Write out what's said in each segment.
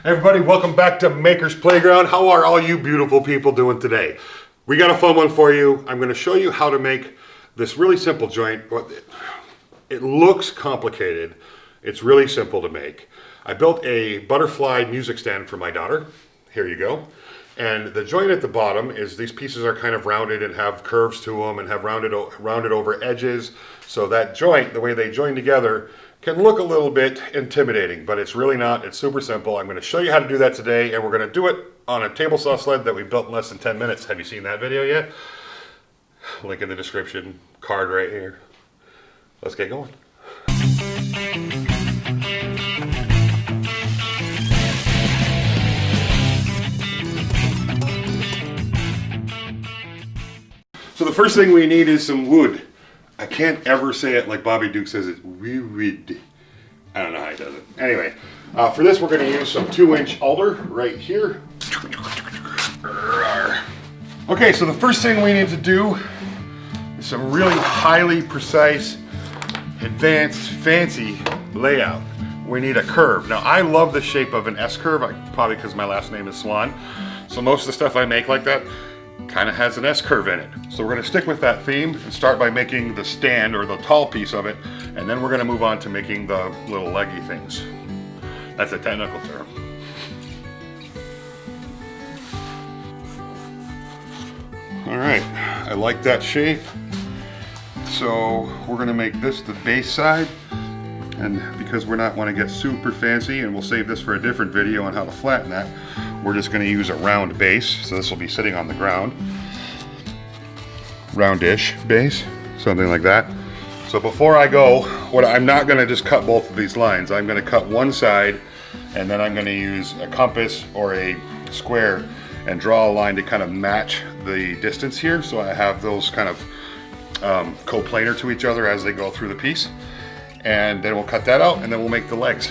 Everybody, welcome back to Maker's Playground. How are all you beautiful people doing today? We got a fun one for you. I'm going to show you how to make this really simple joint. It looks complicated. It's really simple to make. I built a butterfly music stand for my daughter. Here you go. And the joint at the bottom is these pieces are kind of rounded and have curves to them and have rounded over edges. So that joint, the way they join together, can look a little bit intimidating, but it's really not. It's super simple. I'm going to show you how to do that today, and we're going to do it on a table saw sled that we built in less than 10 minutes. Have you seen that video yet? Link in the description, card right here. Let's get going. So the first thing we need is some wood. I can't ever say it like Bobby Duke says it. Wood. I don't know how he does it. Anyway, for this we're going to use some 2-inch alder right here. Okay, so the first thing we need to do is some really highly precise, advanced, fancy layout. We need a curve. Now I love the shape of an S curve, probably because my last name is Swan. So most of the stuff I make like that kind of has an S curve in it. So we're going to stick with that theme and start by making the stand or the tall piece of it, and then we're going to move on to making the little leggy things. That's a technical term. All right, I like that shape. So we're going to make this the base side, and because we're not want to get super fancy, and we'll save this for a different video on how to flatten that, we're just going to use a round base. So this will be sitting on the ground. Roundish base, something like that. So before I go, I'm not going to just cut both of these lines. I'm going to cut one side, and then I'm going to use a compass or a square and draw a line to kind of match the distance here. So I have those kind of coplanar to each other as they go through the piece. And then we'll cut that out, and then we'll make the legs.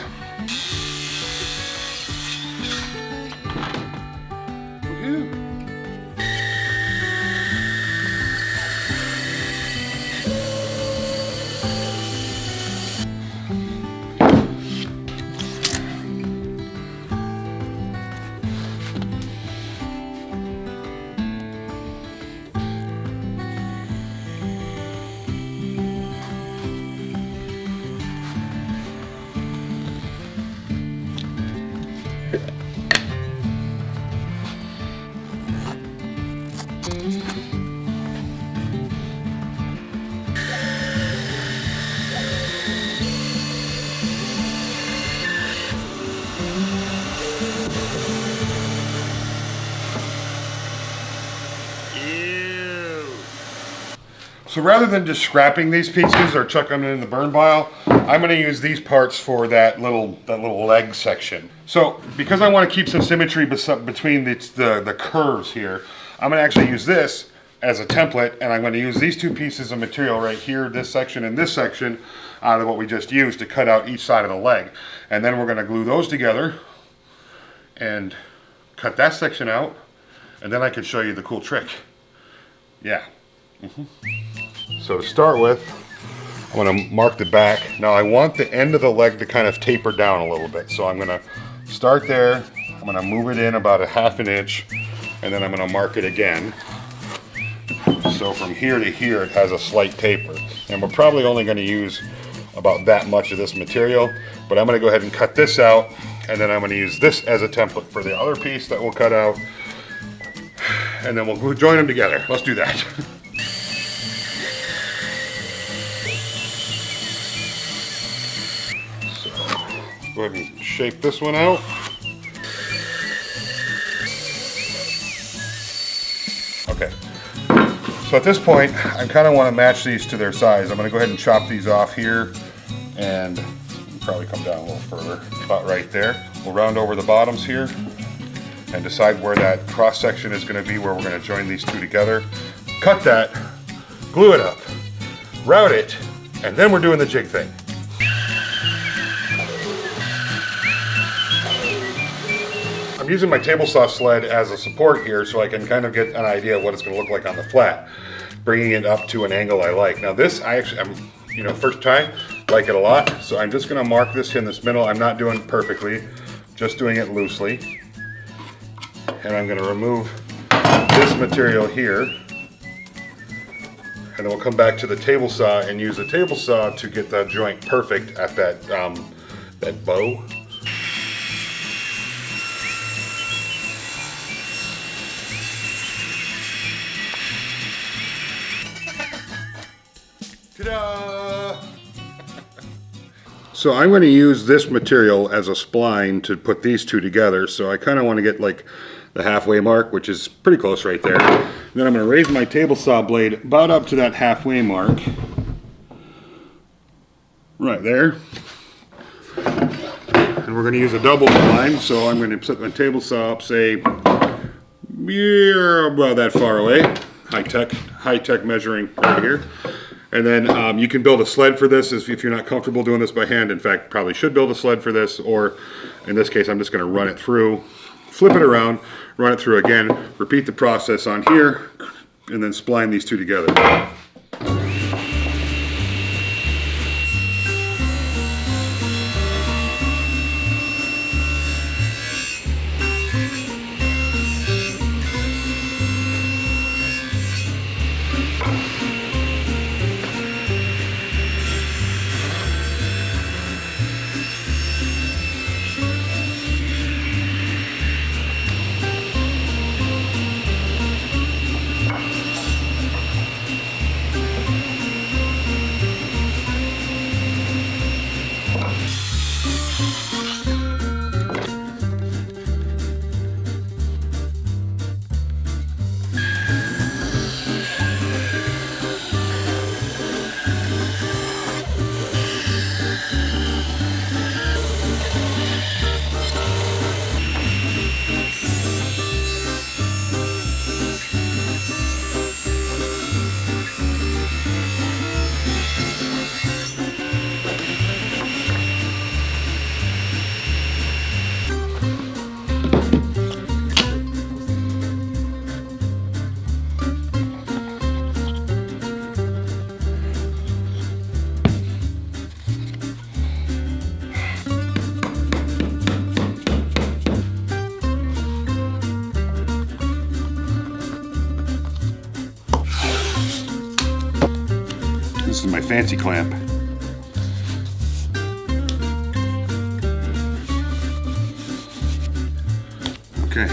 So rather than just scrapping these pieces or chucking them in the burn pile, I'm going to use these parts for that little leg section. So because I want to keep some symmetry between the curves here, I'm going to actually use this as a template, and I'm going to use these two pieces of material right here, this section and this section, out of what we just used to cut out each side of the leg. And then we're going to glue those together and cut that section out, and then I can show you the cool trick. Yeah. So to start with, I'm going to mark the back. Now I want the end of the leg to kind of taper down a little bit. So I'm going to start there, I'm going to move it in about a ½ an inch, and then I'm going to mark it again. So from here to here it has a slight taper. And we're probably only going to use about that much of this material, but I'm going to go ahead and cut this out, and then I'm going to use this as a template for the other piece that we'll cut out, and then we'll join them together. Let's do that. Go ahead and shape this one out. Okay, so at this point, I kind of want to match these to their size. I'm going to go ahead and chop these off here, and probably come down a little further, about right there. We'll round over the bottoms here, and decide where that cross section is going to be, where we're going to join these two together. Cut that, glue it up, route it, and then we're doing the jig thing. I'm using my table saw sled as a support here so I can kind of get an idea of what it's going to look like on the flat, bringing it up to an angle I like. Now this, first try, like it a lot, so I'm just going to mark this in this middle. I'm not doing it perfectly, just doing it loosely. And I'm going to remove this material here. And then we'll come back to the table saw and use the table saw to get the joint perfect at that, that bow. Ta-da! So I'm going to use this material as a spline to put these two together. So I kind of want to get like the halfway mark, which is pretty close right there. And then I'm going to raise my table saw blade about up to that halfway mark. Right there. And we're going to use a double spline. So I'm going to set my table saw up, say, yeah, about that far away. High tech measuring right here. And then you can build a sled for this if you're not comfortable doing this by hand. In fact, probably should build a sled for this, or in this case, I'm just going to run it through, flip it around, run it through again, repeat the process on here, and then spline these two together. This is my fancy clamp. Okay.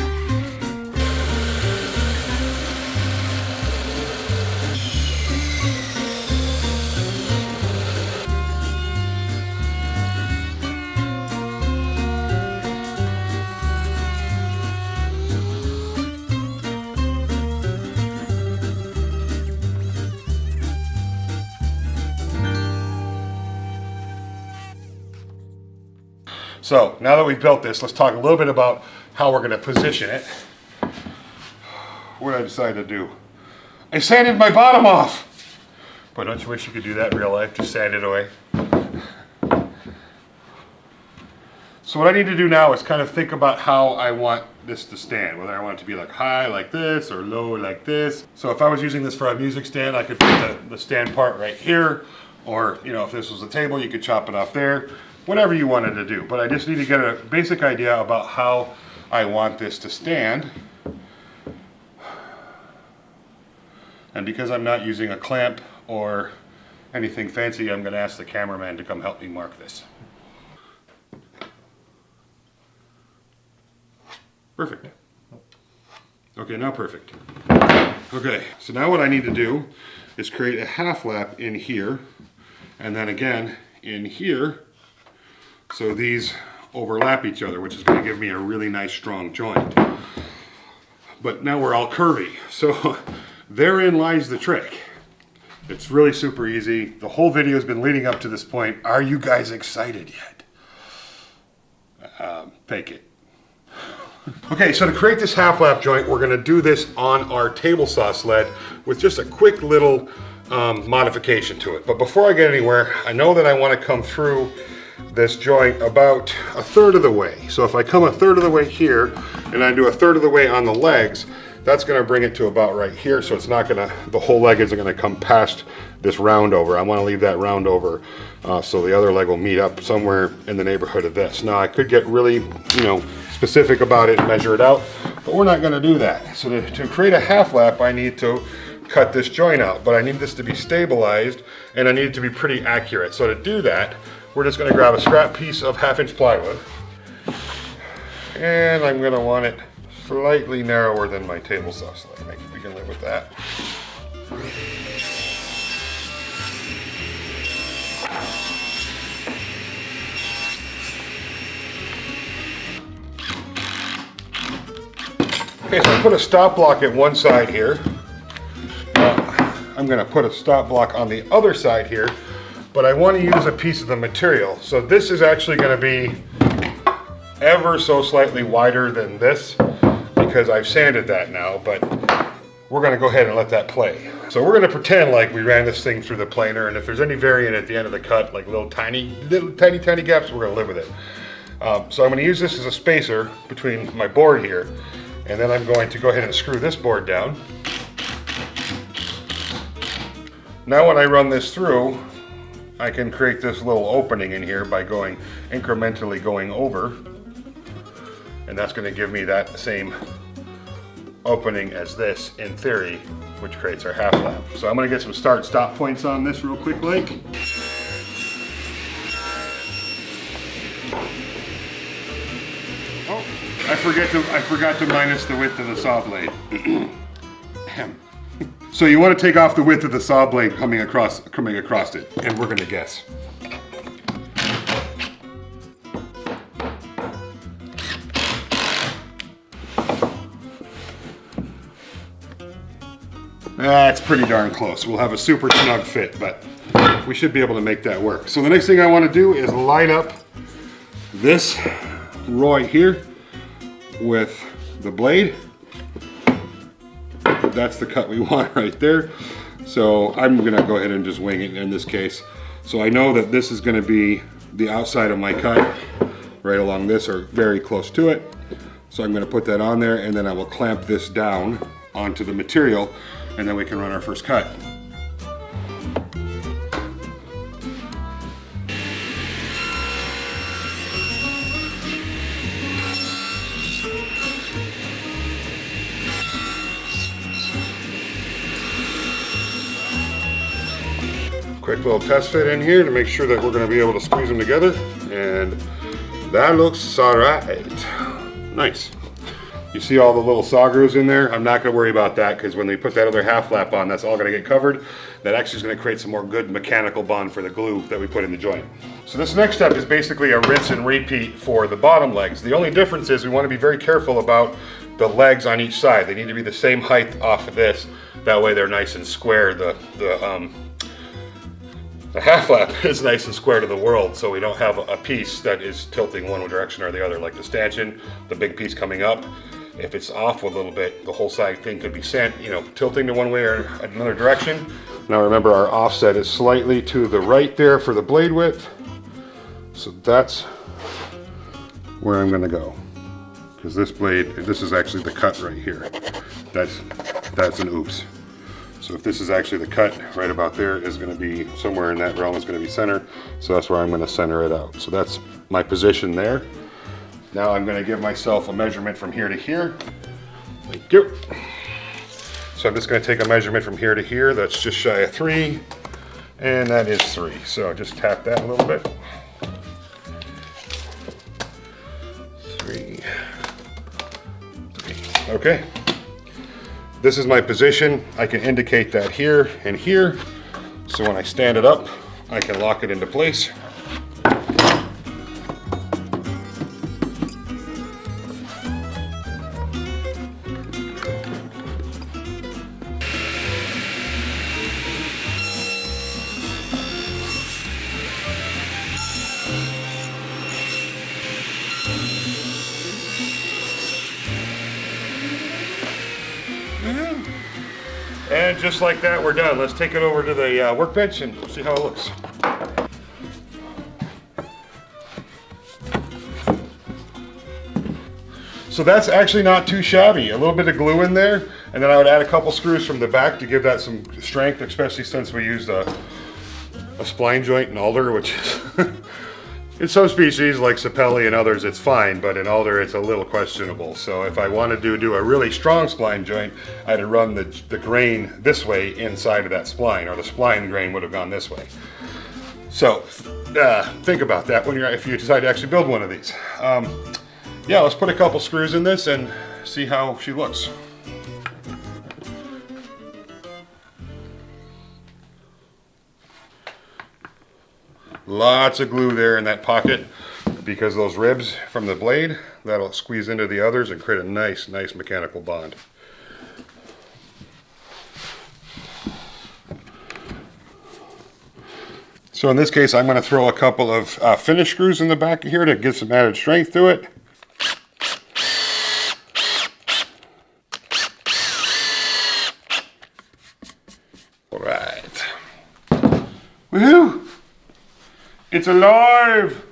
So now that we've built this, let's talk a little bit about how we're going to position it. What did I decide to do? I sanded my bottom off. But don't you wish you could do that in real life? Just sand it away. So what I need to do now is kind of think about how I want this to stand. Whether I want it to be like high like this or low like this. So if I was using this for a music stand, I could put the stand part right here. Or, you know, if this was a table, you could chop it off there. Whatever you wanted to do, but I just need to get a basic idea about how I want this to stand. And because I'm not using a clamp or anything fancy, I'm going to ask the cameraman to come help me mark this. Perfect. Okay, now perfect. Okay, so now what I need to do is create a half lap in here, and then again in here, so these overlap each other, which is going to give me a really nice strong joint. But now we're all curvy, so therein lies the trick. It's really super easy. The whole video has been leading up to this point. Are you guys excited yet? Fake it. Okay, so to create this half lap joint, we're going to do this on our table saw sled with just a quick little modification to it. But before I get anywhere, I know that I want to come through this joint about a third of the way. So if I come a third of the way here and I do a third of the way on the legs, That's going to bring it to about right here, so it's not going to, the whole leg isn't going to come past this round over. I want to leave that round over so the other leg will meet up somewhere in the neighborhood of this. Now I could get really, you know, specific about it and measure it out, but we're not going to do that. So to create a half lap, I need to cut this joint out, but I need this to be stabilized and I need it to be pretty accurate. So to do that, we're just going to grab a scrap piece of 1/2-inch plywood, and I'm going to want it slightly narrower than my table saw, so I think we can live with that. Okay, so I put a stop block at one side here. I'm going to put a stop block on the other side here, but I want to use a piece of the material. So this is actually going to be ever so slightly wider than this because I've sanded that now, but we're going to go ahead and let that play. So we're going to pretend like we ran this thing through the planer, and if there's any variant at the end of the cut, like little tiny gaps, we're going to live with it. So I'm going to use this as a spacer between my board here, and then I'm going to go ahead and screw this board down. Now when I run this through, I can create this little opening in here by going incrementally going over, and that's going to give me that same opening as this in theory, which creates our half lap. So I'm going to get some start stop points on this real quick, like. Oh, I forgot to minus the width of the saw blade. So you want to take off the width of the saw blade coming across it, and we're going to guess. That's pretty darn close. We'll have a super snug fit, but we should be able to make that work. So the next thing I want to do is line up this right here with the blade. That's the cut we want right there. So I'm going to go ahead and just wing it in this case. So I know that this is going to be the outside of my cut right along this, or very close to it. So I'm going to put that on there, and then I will clamp this down onto the material, and then we can run our first cut. Quick little test fit in here to make sure that we're going to be able to squeeze them together, and that looks alright. Nice. You see all the little saw grooves in there? I'm not going to worry about that, because when we put that other half lap on, that's all going to get covered. That actually is going to create some more good mechanical bond for the glue that we put in the joint. So this next step is basically a rinse and repeat for the bottom legs. The only difference is we want to be very careful about the legs on each side. They need to be the same height off of this. That way they're nice and square. The half lap is nice and square to the world, so we don't have a piece that is tilting one direction or the other, like the stanchion, the big piece coming up. If it's off a little bit, the whole side thing could be sent, tilting to one way or another direction. Now remember, our offset is slightly to the right there for the blade width. So that's where I'm going to go. Because this blade, this is actually the cut right here. That's an oops. So if this is actually the cut right about there, is going to be somewhere in that realm, is going to be center. So that's where I'm going to center it out. So that's my position there. Now I'm going to give myself a measurement from here to here. Thank you. So I'm just going to take a measurement from here to here. That's just shy of 3, and that is 3. So just tap that a little bit. 3. Okay. This is my position. I can indicate that here and here. So when I stand it up, I can lock it into place. And just like that, we're done. Let's take it over to the workbench and see how it looks. So that's actually not too shabby. A little bit of glue in there, and then I would add a couple screws from the back to give that some strength, especially since we used a spline joint in alder, which is in some species like sapelli and others it's fine, but in alder it's a little questionable. So if I wanted to do a really strong spline joint, I had to run the grain this way inside of that spline, or the spline grain would have gone this way. So think about that when if you decide to actually build one of these. Yeah, let's put a couple screws in this and see how she looks. Lots of glue there in that pocket because those ribs from the blade, that'll squeeze into the others and create a nice mechanical bond. So in this case, I'm going to throw a couple of finish screws in the back here to give some added strength to it. All right. Woohoo! It's alive!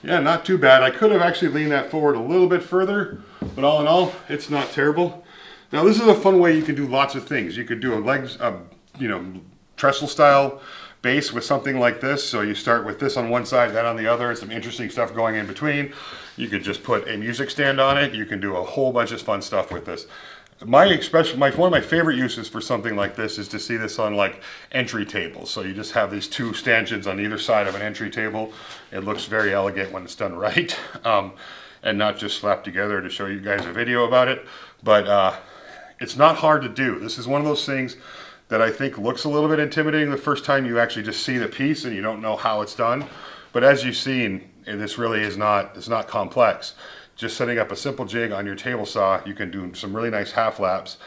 Yeah, not too bad. I could have actually leaned that forward a little bit further, but all in all, it's not terrible. Now this is a fun way you can do lots of things. You could do a legs, trestle style base with something like this. So you start with this on one side, that on the other, and some interesting stuff going in between. You could just put a music stand on it. You can do a whole bunch of fun stuff with this. One of my favorite uses for something like this is to see this on like entry tables. So you just have these two stanchions on either side of an entry table. It looks very elegant when it's done right, and not just slapped together to show you guys a video about it. But it's not hard to do. This is one of those things that I think looks a little bit intimidating the first time you actually just see the piece and you don't know how it's done. But as you've seen, this really is not, it's not complex. Just setting up a simple jig on your table saw, you can do some really nice half laps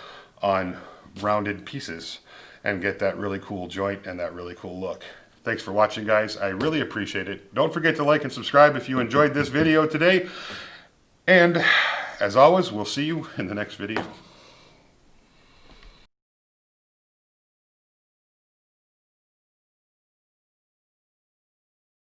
on rounded pieces and get that really cool joint and that really cool look. Thanks for watching, guys. I really appreciate it. Don't forget to like and subscribe if you enjoyed this video today. And as always, we'll see you in the next video.